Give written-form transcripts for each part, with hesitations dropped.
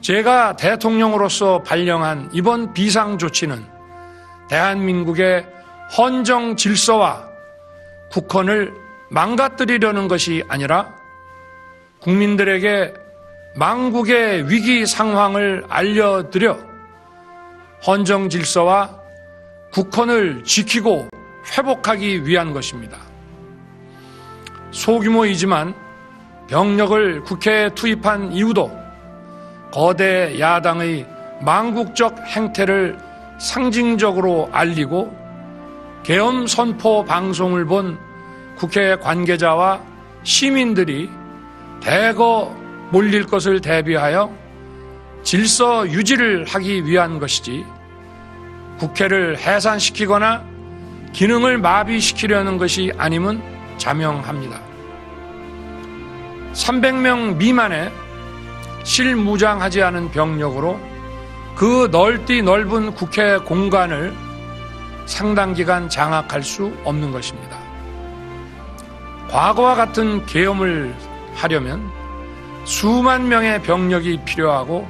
제가 대통령으로서 발령한 이번 비상조치는 대한민국의 헌정 질서와 국헌을 망가뜨리려는 것이 아니라 국민들에게 망국의 위기 상황을 알려드려 헌정 질서와 국헌을 지키고 회복하기 위한 것입니다. 소규모이지만 병력을 국회에 투입한 이유도 거대 야당의 망국적 행태를 상징적으로 알리고 계엄 선포 방송을 본 국회 관계자와 시민들이 대거 몰릴 것을 대비하여 질서 유지를 하기 위한 것이지 국회를 해산시키거나 기능을 마비시키려는 것이 아님은 자명합니다. 300명 미만의 실무장하지 않은 병력으로 그 넓디 넓은 국회 공간을 상당 기간 장악할 수 없는 것입니다. 과거와 같은 계엄을 하려면 수만 명의 병력이 필요하고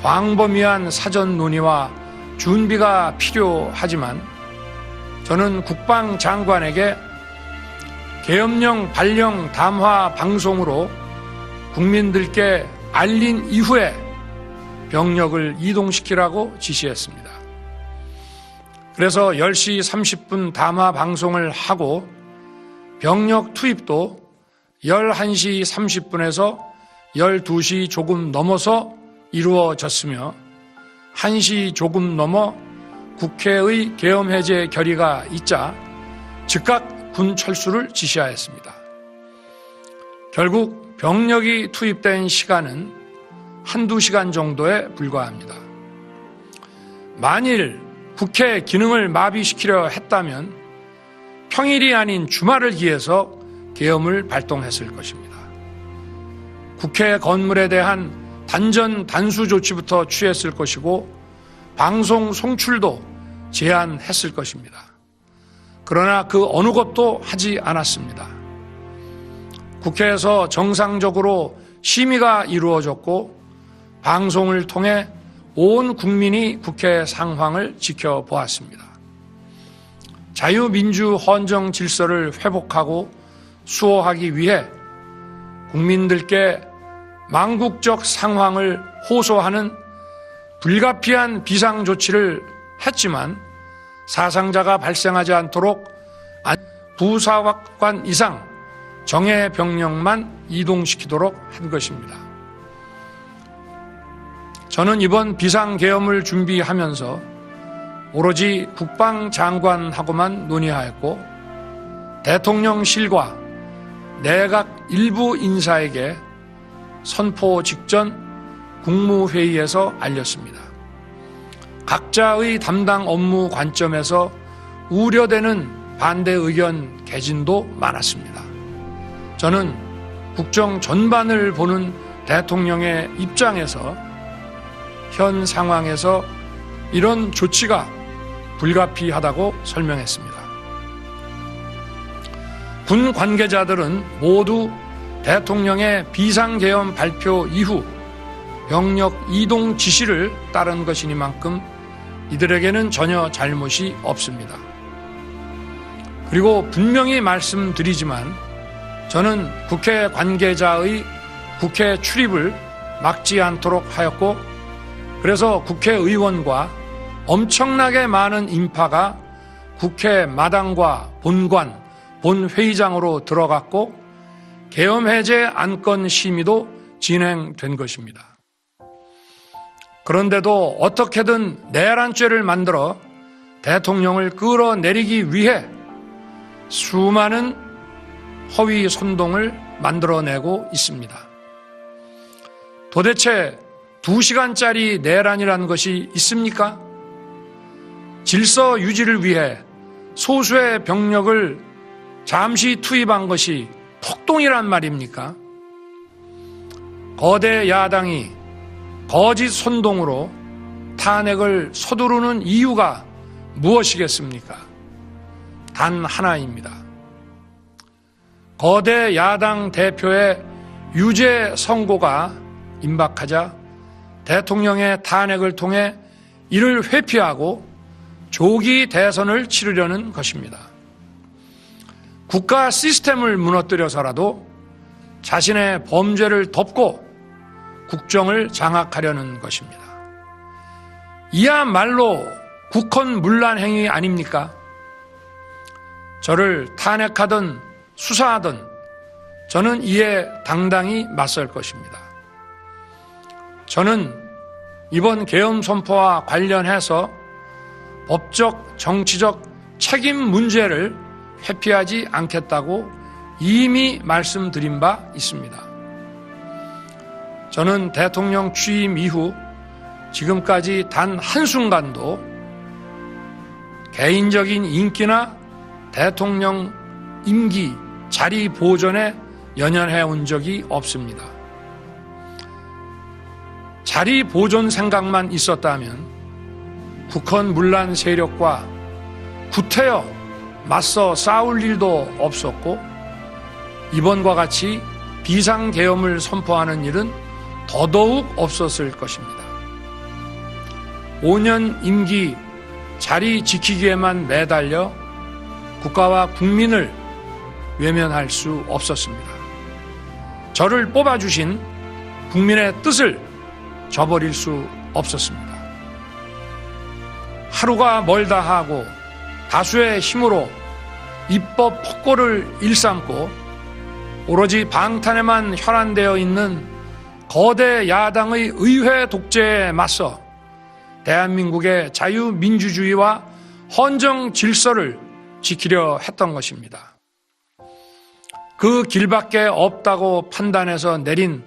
광범위한 사전 논의와 준비가 필요하지만 저는 국방장관에게 계엄령 발령 담화 방송으로 국민들께 알린 이후에 병력을 이동시키라고 지시했습니다. 그래서 10시 30분 담화 방송을 하고 병력 투입도 11시 30분에서 12시 조금 넘어서 이루어졌으며 1시 조금 넘어 국회의 계엄 해제 결의가 있자 즉각 군 철수를 지시하였습니다. 결국 병력이 투입된 시간은 한두 시간 정도에 불과합니다. 만일 국회 기능을 마비시키려 했다면 평일이 아닌 주말을 기해서 계엄을 발동했을 것입니다. 국회 건물에 대한 단전 단수 조치부터 취했을 것이고 방송 송출도 제한했을 것입니다. 그러나 그 어느 것도 하지 않았습니다. 국회에서 정상적으로 심의가 이루어졌고 방송을 통해 온 국민이 국회 상황을 지켜보았습니다. 자유민주 헌정 질서를 회복하고 수호하기 위해 국민들께 망국적 상황을 호소하는 불가피한 비상조치를 했지만 사상자가 발생하지 않도록 부사관 이상 정예 병력만 이동시키도록 한 것입니다. 저는 이번 비상계엄을 준비하면서 오로지 국방장관하고만 논의하였고 대통령실과 내각 일부 인사에게 선포 직전 국무회의에서 알렸습니다. 각자의 담당 업무 관점에서 우려되는 반대 의견 개진도 많았습니다. 저는 국정 전반을 보는 대통령의 입장에서 현 상황에서 이런 조치가 불가피하다고 설명했습니다. 군 관계자들은 모두 대통령의 비상계엄 발표 이후 병력 이동 지시를 따른 것이니만큼 이들에게는 전혀 잘못이 없습니다. 그리고 분명히 말씀드리지만 저는 국회 관계자의 국회 출입을 막지 않도록 하였고 그래서 국회의원과 엄청나게 많은 인파가 국회 마당과 본관, 본회의장으로 들어갔고 계엄 해제 안건 심의도 진행된 것입니다. 그런데도 어떻게든 내란죄를 만들어 대통령을 끌어내리기 위해 수많은 허위 선동을 만들어내고 있습니다. 도대체 2시간짜리 내란이라는 것이 있습니까? 질서 유지를 위해 소수의 병력을 잠시 투입한 것이 폭동이란 말입니까? 거대 야당이 거짓 선동으로 탄핵을 서두르는 이유가 무엇이겠습니까? 단 하나입니다. 거대 야당 대표의 유죄 선고가 임박하자 대통령의 탄핵을 통해 이를 회피하고 조기 대선을 치르려는 것입니다. 국가 시스템을 무너뜨려서라도 자신의 범죄를 덮고 국정을 장악하려는 것입니다. 이야말로 국헌문란 행위 아닙니까? 저를 탄핵하든 수사하든 저는 이에 당당히 맞설 것입니다. 저는 이번 계엄 선포와 관련해서 법적, 정치적 책임 문제를 회피하지 않겠다고 이미 말씀드린 바 있습니다. 저는 대통령 취임 이후 지금까지 단 한순간도 개인적인 인기나 대통령 임기 자리 보존에 연연해 온 적이 없습니다. 자리 보존 생각만 있었다면 국헌문란 세력과 구태여 맞서 싸울 일도 없었고 이번과 같이 비상계엄을 선포하는 일은 더더욱 없었을 것입니다. 5년 임기 자리 지키기에만 매달려 국가와 국민을 외면할 수 없었습니다. 저를 뽑아주신 국민의 뜻을 저버릴 수 없었습니다. 하루가 멀다 하고 다수의 힘으로 입법 폭고를 일삼고 오로지 방탄에만 혈안되어 있는 거대 야당의 의회 독재에 맞서 대한민국의 자유민주주의와 헌정 질서를 지키려 했던 것입니다. 그 길밖에 없다고 판단해서 내린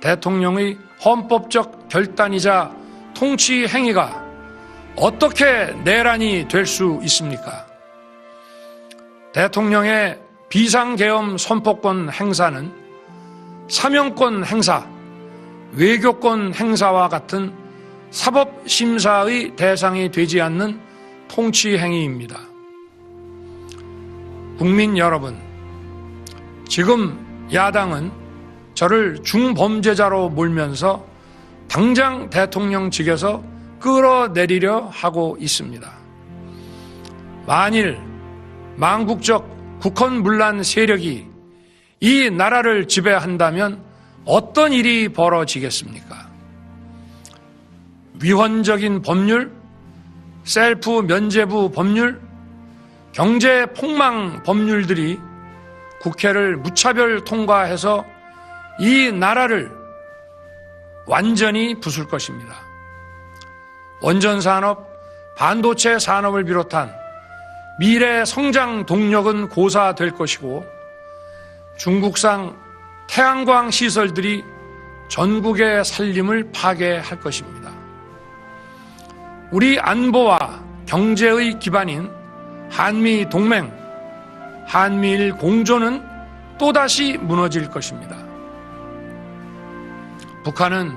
대통령의 헌법적 결단이자 통치 행위가 어떻게 내란이 될 수 있습니까? 대통령의 비상계엄 선포권 행사는 사명권 행사, 외교권 행사와 같은 사법심사의 대상이 되지 않는 통치 행위입니다. 국민 여러분, 지금 야당은 저를 중범죄자로 몰면서 당장 대통령직에서 끌어내리려 하고 있습니다. 만일 망국적 국헌문란 세력이 이 나라를 지배한다면 어떤 일이 벌어지겠습니까? 위헌적인 법률, 셀프 면죄부 법률, 경제 폭망 법률들이 국회를 무차별 통과해서 이 나라를 완전히 부술 것입니다. 원전산업, 반도체 산업을 비롯한 미래 성장 동력은 고사될 것이고 중국산 태양광 시설들이 전국의 살림을 파괴할 것입니다. 우리 안보와 경제의 기반인 한미 동맹, 한미일 공조는 또다시 무너질 것입니다. 북한은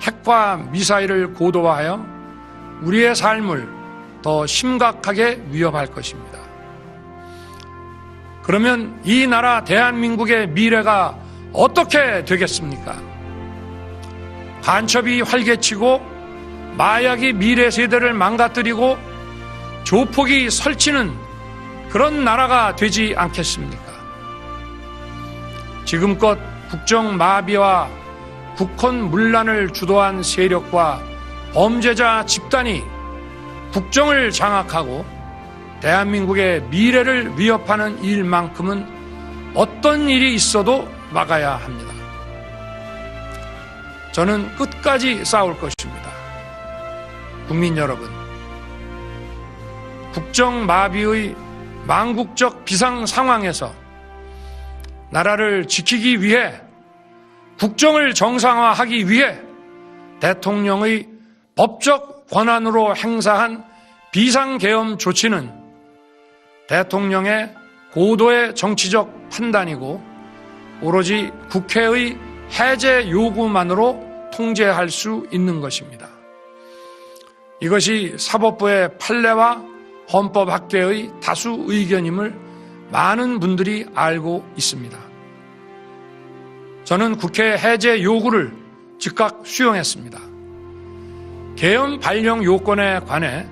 핵과 미사일을 고도화하여 우리의 삶을 더 심각하게 위협할 것입니다. 그러면 이 나라 대한민국의 미래가 어떻게 되겠습니까? 간첩이 활개치고 마약이 미래 세대를 망가뜨리고 조폭이 설치는 그런 나라가 되지 않겠습니까? 지금껏 국정마비와 국헌문란을 주도한 세력과 범죄자 집단이 국정을 장악하고 대한민국의 미래를 위협하는 일만큼은 어떤 일이 있어도 막아야 합니다. 저는 끝까지 싸울 것입니다. 국민 여러분, 국정마비의 망국적 비상 상황에서 나라를 지키기 위해 국정을 정상화하기 위해 대통령의 법적 권한으로 행사한 비상계엄 조치는 대통령의 고도의 정치적 판단이고 오로지 국회의 해제 요구만으로 통제할 수 있는 것입니다. 이것이 사법부의 판례와 헌법학계의 다수 의견임을 많은 분들이 알고 있습니다. 저는 국회 해제 요구를 즉각 수용했습니다. 계엄 발령 요건에 관해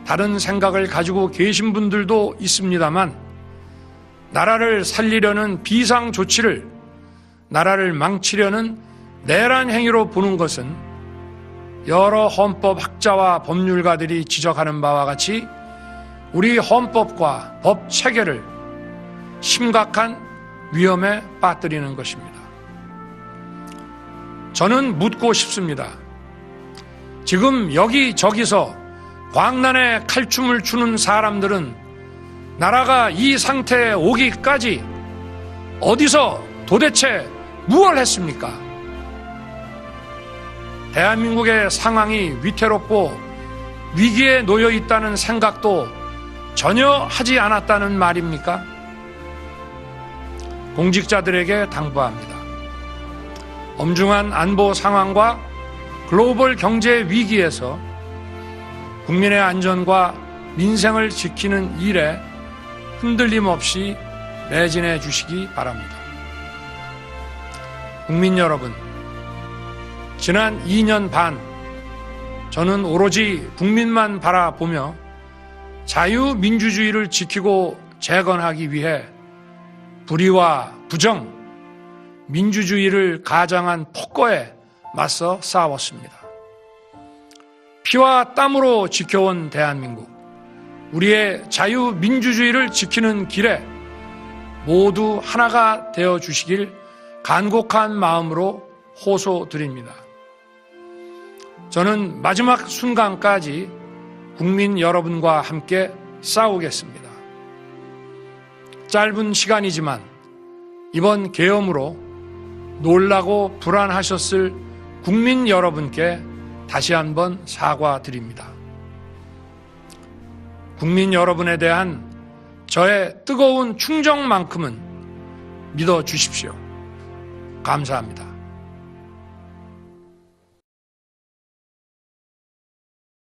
다른 생각을 가지고 계신 분들도 있습니다만, 나라를 살리려는 비상 조치를 나라를 망치려는 내란 행위로 보는 것은 여러 헌법학자와 법률가들이 지적하는 바와 같이 우리 헌법과 법 체계를 심각한 위험에 빠뜨리는 것입니다. 저는 묻고 싶습니다. 지금 여기저기서 광란에 칼춤을 추는 사람들은 나라가 이 상태에 오기까지 어디서 도대체 무엇을 했습니까? 대한민국의 상황이 위태롭고 위기에 놓여 있다는 생각도 전혀 하지 않았다는 말입니까? 공직자들에게 당부합니다. 엄중한 안보 상황과 글로벌 경제 위기에서 국민의 안전과 민생을 지키는 일에 흔들림 없이 매진해 주시기 바랍니다. 국민 여러분, 지난 2년 반 저는 오로지 국민만 바라보며 자유민주주의를 지키고 재건하기 위해 불의와 부정, 민주주의를 가장한 폭거에 맞서 싸웠습니다. 피와 땀으로 지켜온 대한민국, 우리의 자유민주주의를 지키는 길에 모두 하나가 되어 주시길 간곡한 마음으로 호소드립니다. 저는 마지막 순간까지 국민 여러분과 함께 싸우겠습니다. 짧은 시간이지만 이번 계엄으로 놀라고 불안하셨을 국민 여러분께 다시 한번 사과드립니다. 국민 여러분에 대한 저의 뜨거운 충정만큼은 믿어주십시오. 감사합니다.